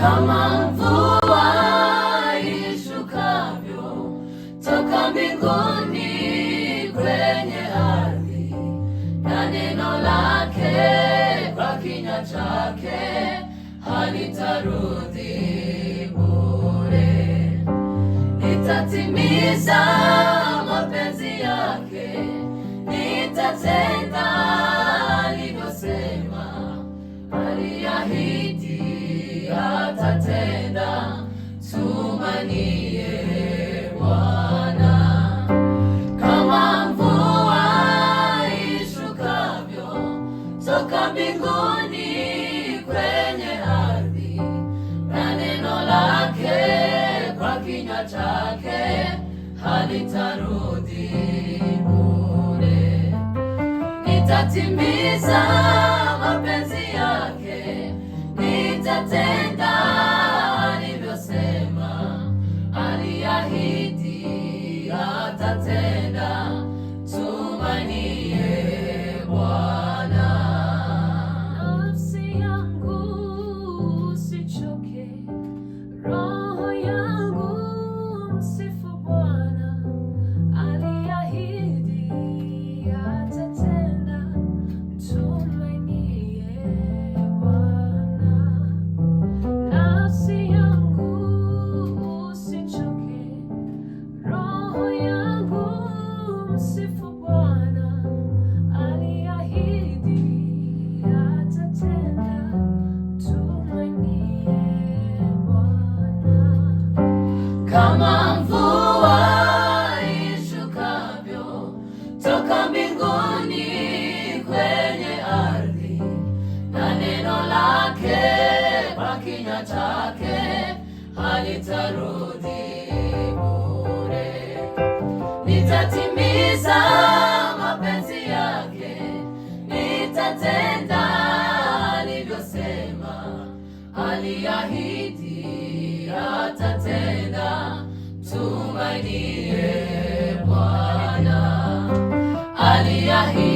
kama mvua ishukavyo toka mbinguni kwenye ardhi, na neno lake kwa kinywa chake halitarudi bure. Nitatimiza mapenzi yake, nitatenda alivyosema. Aliahidi atatenda, tumanie Bwana. Kama mvua ishukavyo toka mbinguni kwenye ardhi, na neno lake kwa kinywa chake halitarudi bure. Nitatimiza mapenzi yake, nitatenda alivyosema. Aliahidi atatenda, tumanie Bwana. Nafsi yangu usichoke, roho yangu msifu Bwana. Aliahidi atatenda, tumanie Bwana. Nafsi yangu usichoke, roho yangu msifu Bwana. Aliahidi atatenda, tumanie Bwana. Kama mvua ishukavyo toka mbinguni kwenye ardhi, na neno lake kwa kinywa chake halitarudi bure. Nitatimiza mapenzi yake, nitatenda alivyosema. Aliahidi atatenda, tumanie Bwana. Aliahidi